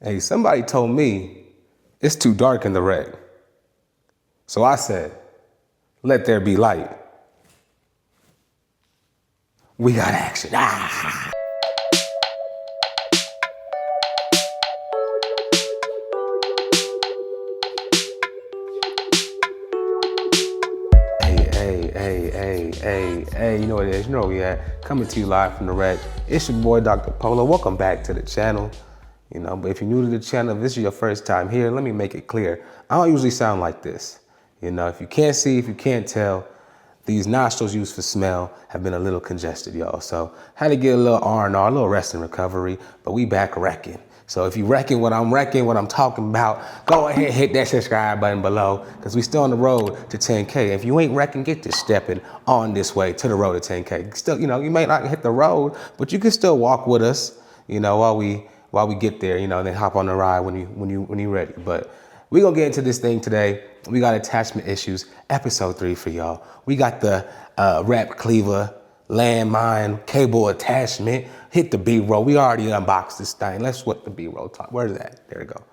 Hey, somebody told me it's too dark in the wreck. So I said, let there be light. We got action. Ah! Hey, you know what it is, you know where we at. Coming to you live from the wreck. It's your boy, Dr. Polo. Welcome back to the channel. You know, but if you're new to the channel, if this is your first time here, let me make it clear. I don't usually sound like this. You know, if you can't see, if you can't tell, these nostrils used for smell have been a little congested, y'all. So had to get a little R&R, a little rest and recovery, but we back wrecking. So if you wrecking what I'm talking about, go ahead, hit that subscribe button below, because we still on the road to 10K. If you ain't wrecking, get to stepping on this way to the road to 10K. Still, you know, you may not hit the road, but you can still walk with us, you know, while we get there, you know, and then hop on the ride when you ready. But we gonna get into this thing today. We got attachment issues, episode 3 for y'all. We got the wrap Kleva, Landmine, cable attachment. Hit the B-roll. We already unboxed this thing. Let's what the B-roll talk. Where's that? There we go.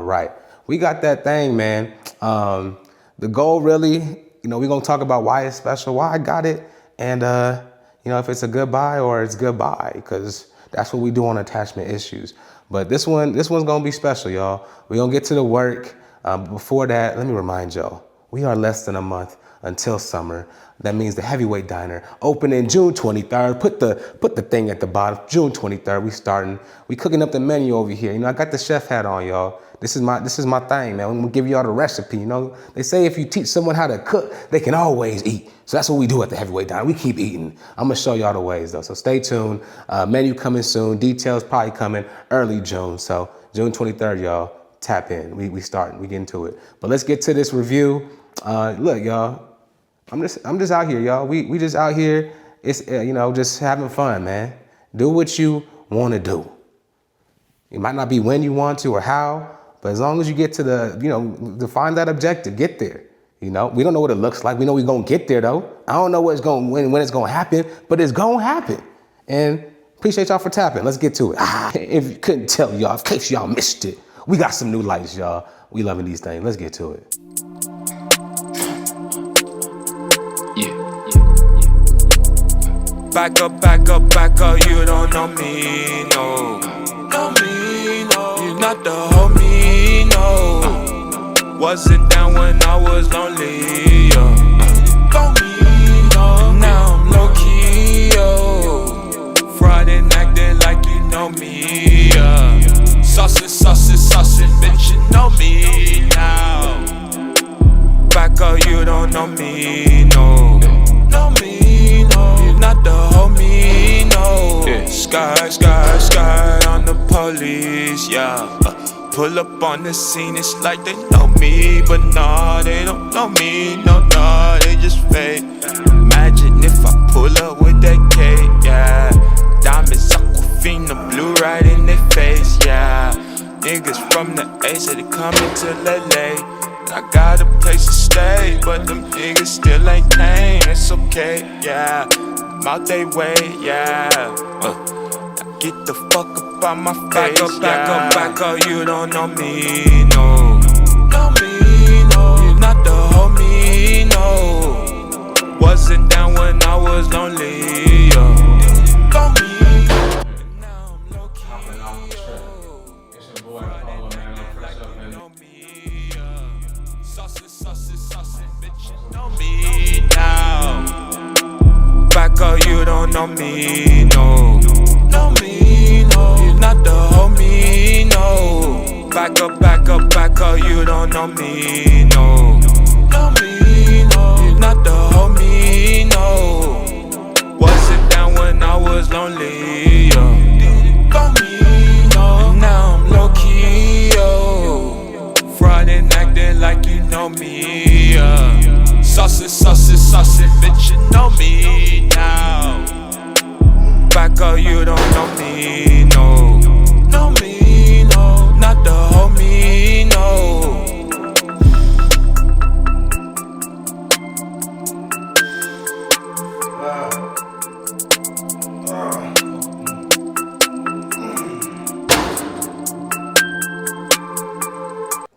Right. We got that thing, man. The goal really, you know, we're gonna talk about why it's special, why I got it, and you know, if it's a goodbye or it's goodbye, because that's what we do on attachment issues. But this one's gonna be special, y'all. We're gonna get to the work. Before that, let me remind y'all, we are less than a month until summer. That means the Heavyweight Diner opening June 23rd. Put the thing at the bottom. June 23rd, we starting. We cooking up the menu over here. You know, I got the chef hat on, y'all. This is my thing, man. I'm gonna give y'all the recipe. You know, they say if you teach someone how to cook, they can always eat. So that's what we do at the Heavyweight Diner. We keep eating. I'm gonna show y'all the ways though. So stay tuned. Menu coming soon. Details probably coming early June. So June 23rd, y'all. Tap in. We starting. We get into it. But let's get to this review. Look, y'all. I'm just out here, y'all. We just out here. It's you know, just having fun, man. Do what you want to do. It might not be when you want to or how, but as long as you get to the, you know, define that objective, get there. You know, we don't know what it looks like. We know we're gonna get there though. I don't know when it's gonna happen, but it's gonna happen. And appreciate y'all for tapping. Let's get to it. If you couldn't tell y'all, in case y'all missed it, we got some new lights, y'all. We loving these things. Let's get to it. Back up, you don't know me, no. Know me, no. You're not the homie, no. Wasn't down when I was lonely, yo. Know me, no. Now I'm low-key, yo. Fraud and acting like you know me, yeah. Saucy, bitch, you know me now. Back up, you don't know me, no. Know me, no. You're not the homie, no. Yeah. Sky on the police, yeah. Pull up on the scene, it's like they know me, but nah, they don't know me, no, they just fake. Imagine if I pull up with that cake, yeah. Diamonds, Aquafina, blue right in their face, yeah. Niggas from the A said they coming to LA. I got a place to stay, but them niggas still ain't came. It's okay, yeah. I'm out they way, yeah. Now get the fuck up on my face, back up, you don't know me, no. Know me, no. You're not the homie, no. Wasn't down when I was lonely, yo. Know me. Now I'm low-key, It's your boy, Polo, man. I'm fresh up, man. Saucy, bitch, you know me now. Back up, you don't know me, no. Know me, no. You're not the homie, no. Back up, you don't know me, no. Know me, no. You're not the homie, no. Wasn't down when I was lonely, yo. Know me, no. And now I'm low-key, yo. Fraud and acting like you know me, yeah. Saucy, bitch, you know me now. Back up, you don't know me, no. Know me, no. Not the homie, no.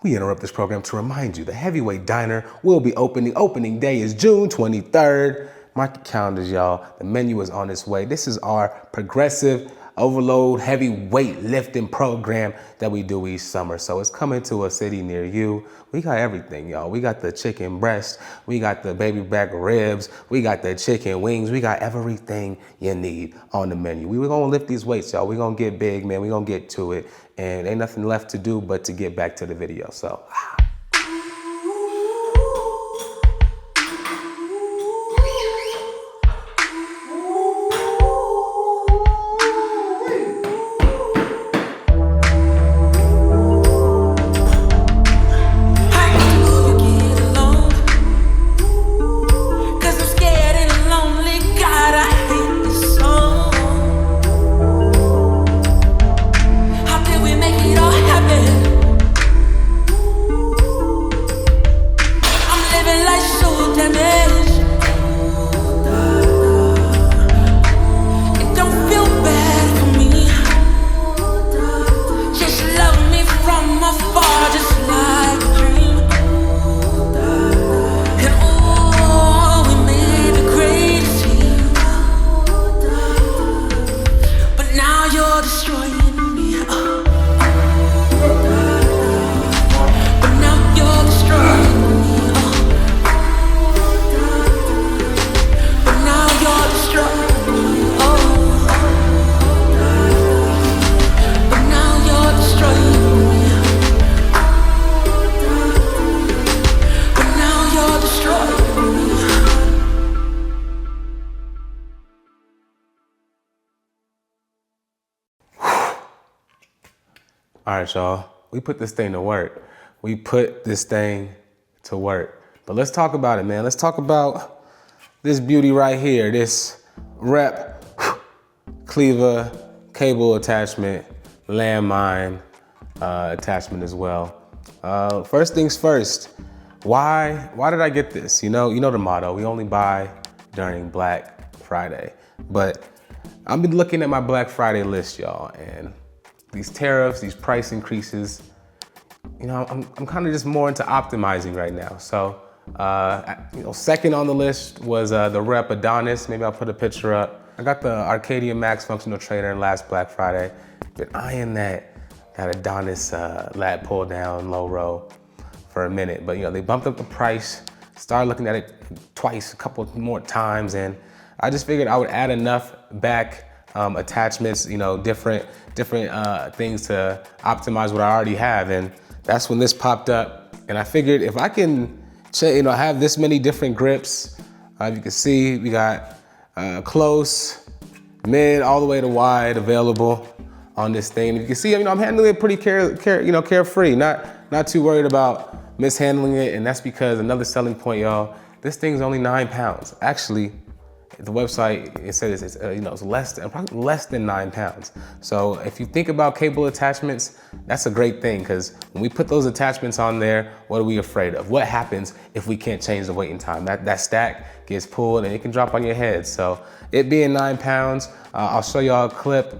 We interrupt this program to remind you the Heavyweight Diner will be opening. Opening day is June 23rd. Mark your calendars, y'all. The menu is on its way. This is our progressive overload heavyweight lifting program that we do each summer. So it's coming to a city near you. We got everything, y'all. We got the chicken breast. We got the baby back ribs. We got the chicken wings. We got everything you need on the menu. We were gonna lift these weights, y'all. We gonna get big, man. We gonna get to it. And ain't nothing left to do but to get back to the video. So. All right, y'all, we put this thing to work. We put this thing to work. But let's talk about it, man. Let's talk about this beauty right here, this Rep Kleva cable attachment, Landmine attachment as well. First things first, why did I get this? You know the motto, we only buy during Black Friday. But I've been looking at my Black Friday list, y'all, and these tariffs, these price increases, I'm kind of just more into optimizing right now. So, second on the list was the Rep Adonis. Maybe I'll put a picture up. I got the Arcadia Max functional trainer last Black Friday. Been eyeing that Adonis lat pull down low row for a minute, but they bumped up the price. Started looking at it twice, a couple more times, and I just figured I would add enough back attachments, different things to optimize what I already have. And that's when this popped up. And I figured if I can, have this many different grips, you can see we got close, mid, all the way to wide available on this thing. You can see, I'm handling it pretty carefree, not too worried about mishandling it. And that's because another selling point, y'all, this thing's only 9 pounds. Actually, the website, it says it's probably less than 9 pounds. So if you think about cable attachments, that's a great thing, because when we put those attachments on there, what are we afraid of? What happens if we can't change the weight in time? That stack gets pulled and it can drop on your head. So it being 9 pounds, I'll show y'all a clip.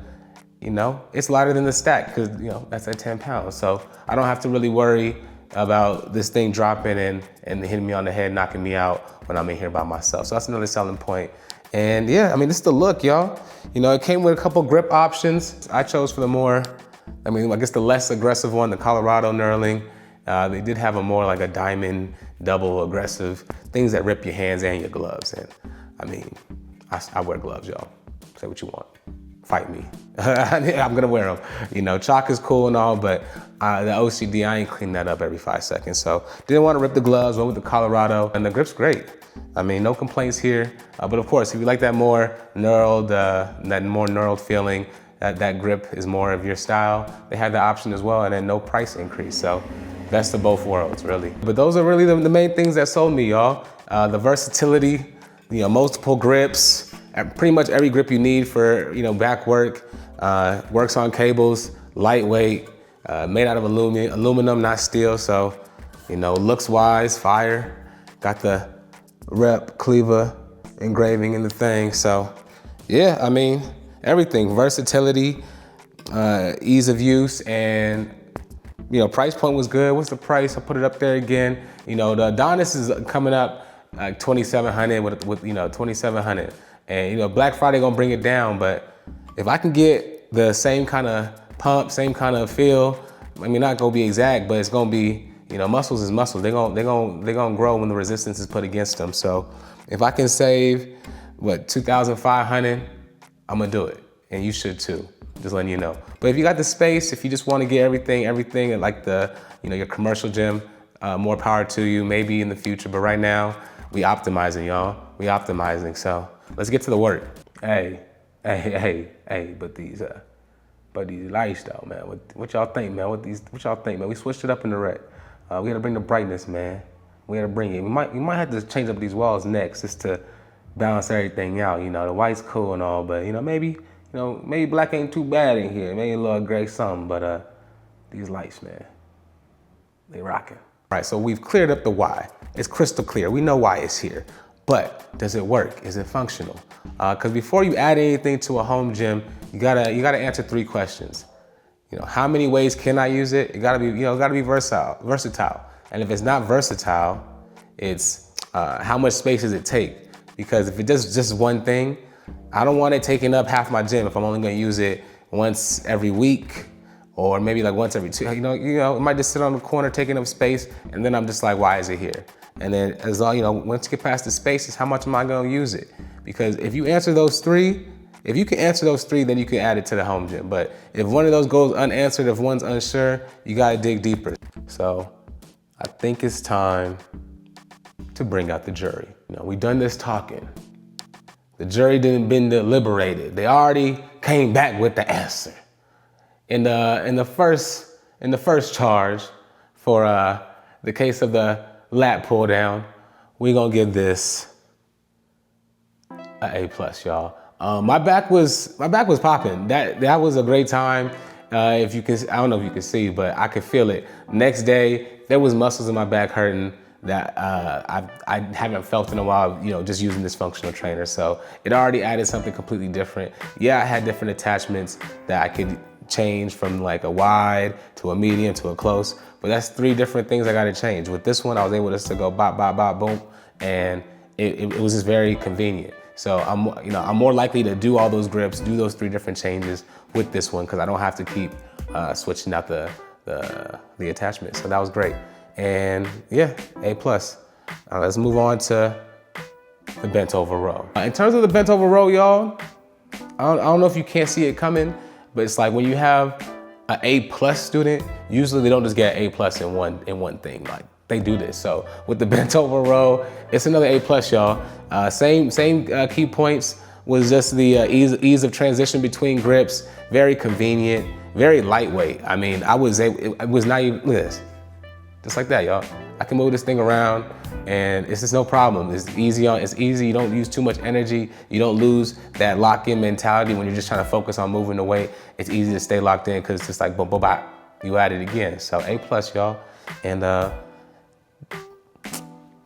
It's lighter than the stack because that's at 10 pounds. So I don't have to really worry about this thing dropping and hitting me on the head, knocking me out when I'm in here by myself. So that's another selling point. And yeah, this is the look, y'all. It came with a couple grip options. I chose for the more, I guess the less aggressive one, the Colorado knurling. They did have a more like a diamond, double aggressive, things that rip your hands and your gloves. And I wear gloves, y'all. Say what you want. Fight me. I'm gonna wear them. Chalk is cool and all, but the OCD, I ain't clean that up every 5 seconds. So didn't want to rip the gloves, went with the Colorado, and the grip's great. No complaints here. But of course, if you like that more knurled feeling, that grip is more of your style, they had the option as well, and then no price increase. So best of both worlds, really. But those are really the main things that sold me, y'all. The versatility, multiple grips, pretty much every grip you need for back work, works on cables, lightweight, made out of aluminum, not steel. So looks wise, fire. Got the Rep Kleva engraving in the thing. So yeah, everything, versatility, ease of use, and You know, price point was good. What's the price? I put it up there again. You know, the Adonis is coming up like 2,700 with you know 2,700, and you know Black Friday gonna bring it down. But if I can get the same kind of pump, same kind of feel, I mean not gonna be exact, but it's gonna be, you know, muscles is muscles. They're gonna grow when the resistance is put against them. So if I can save what 2,500, I'm gonna do it, and you should too. Just letting you know. But if you got the space, if you just want to get everything at like the, you know, your commercial gym, more power to you, maybe in the future. But right now, we optimizing, y'all. We optimizing. So let's get to the work. Hey, but these lights though, man. What y'all think, man? What y'all think, man? We switched it up in the rec. We had to bring the brightness, man. We had to bring it. We might have to change up these walls next just to balance everything out. You know, the white's cool and all, but you know, maybe black ain't too bad in here. Maybe a little gray something, but these lights, man, they rocking. All right, so we've cleared up the why. It's crystal clear. We know why it's here, but does it work? Is it functional? Because before you add anything to a home gym, you gotta answer 3 questions. You know, how many ways can I use it? It gotta be versatile. And if it's not versatile, it's how much space does it take? Because if it does just one thing, I don't want it taking up half my gym if I'm only gonna use it once every week or maybe like once every 2. You know, it might just sit on the corner taking up space, and then I'm just like, why is it here? And then as long, you know, once you get past the space, is how much am I gonna use it? Because if you answer those 3, if you can answer those 3, then you can add it to the home gym. But if one of those goes unanswered, if one's unsure, you gotta dig deeper. So I think it's time to bring out the jury. You know, we done this talking. The jury didn't been deliberated. They already came back with the answer. In the first charge for the case of the lat pull down, we're gonna give this a A+, y'all. My back was popping. That was a great time. If you can, I don't know if you can see, but I could feel it. Next day, there was muscles in my back hurting that I haven't felt in a while, you know, just using this functional trainer. So it already added something completely different. Yeah, I had different attachments that I could change from like a wide to a medium to a close, but that's 3 different things I got to change. With this one, I was able just to go bop, bop, bop, boom, and it was just very convenient. So I'm more likely to do all those grips, do those 3 different changes with this one because I don't have to keep switching out the attachment. So that was great. And yeah, A+. Let's move on to the bent over row. In terms of the bent over row, y'all, I don't know if you can't see it coming, but it's like when you have an A+ student, usually they don't just get an A+ in one thing. Like they do this. So with the bent over row, it's another A+, y'all. Same key points was just the ease of transition between grips. Very convenient, very lightweight. I mean, it was not even, look at this. Just like that, y'all. I can move this thing around and it's just no problem. It's easy, you don't use too much energy. You don't lose that lock-in mentality when you're just trying to focus on moving the weight. It's easy to stay locked in because it's just like boom, boom, bop. You add it again. So A+, y'all. And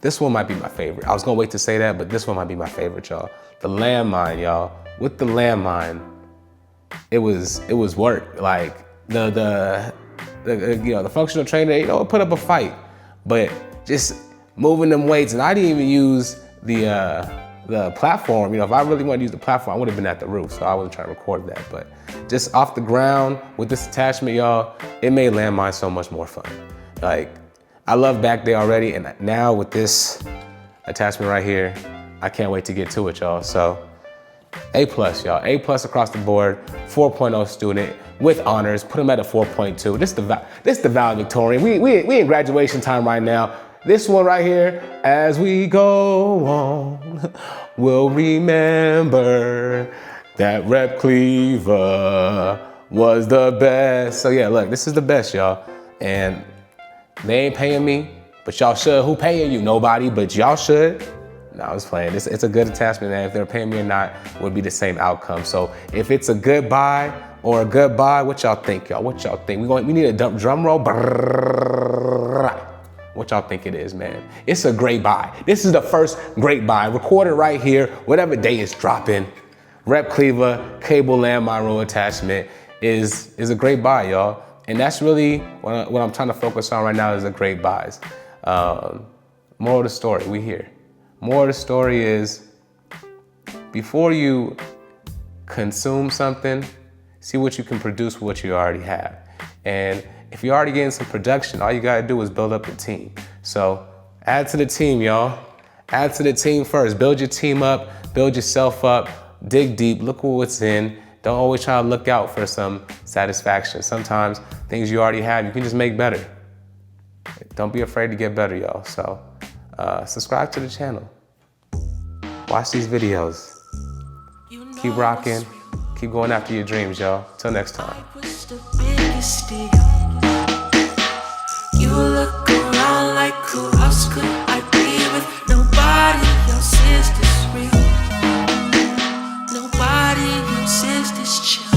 this one might be my favorite. I was gonna wait to say that, but this one might be my favorite, y'all. The Landmine, y'all. With the Landmine, it was work. Like the functional trainer, you know, put up a fight, but just moving them weights, and I didn't even use the platform. You know, if I really wanted to use the platform, I would have been at the roof, so I wasn't trying to record that. But just off the ground with this attachment, y'all, it made Landmine so much more fun. Like, I love back day already, and now with this attachment right here, I can't wait to get to it, y'all. So A+, y'all. A+ across the board. 4.0 student with honors. Put him at a 4.2. This the valedictorian. We in graduation time right now. This one right here, as we go on, we'll remember that Rep Kleva was the best. So yeah, look, this is the best, y'all. And they ain't paying me, but y'all should. Who paying you? Nobody, but y'all should. No, I was playing. It's a good attachment, and if they're paying me or not, would be the same outcome. So if it's a good buy or a good buy, what y'all think, y'all? What y'all think? We need a drum roll. What y'all think it is, man? It's a great buy. This is the first great buy. Recorded right here, whatever day it's dropping. Rep Kleva cable Landmine row attachment is a great buy, y'all. And that's really what I'm trying to focus on right now is the great buys. Moral of the story, we here. Moral of the story is, before you consume something, see what you can produce with what you already have. And if you're already getting some production, all you gotta do is build up a team. So add to the team, y'all. Add to the team first. Build your team up, build yourself up, dig deep, look what's in. Don't always try to look out for some satisfaction. Sometimes things you already have, you can just make better. Don't be afraid to get better, y'all. So subscribe to the channel. Watch these videos. Keep rocking. Keep going after your dreams, y'all. Till next time. You look around like who else could I be with? Nobody else is this real. Nobody else is this chill.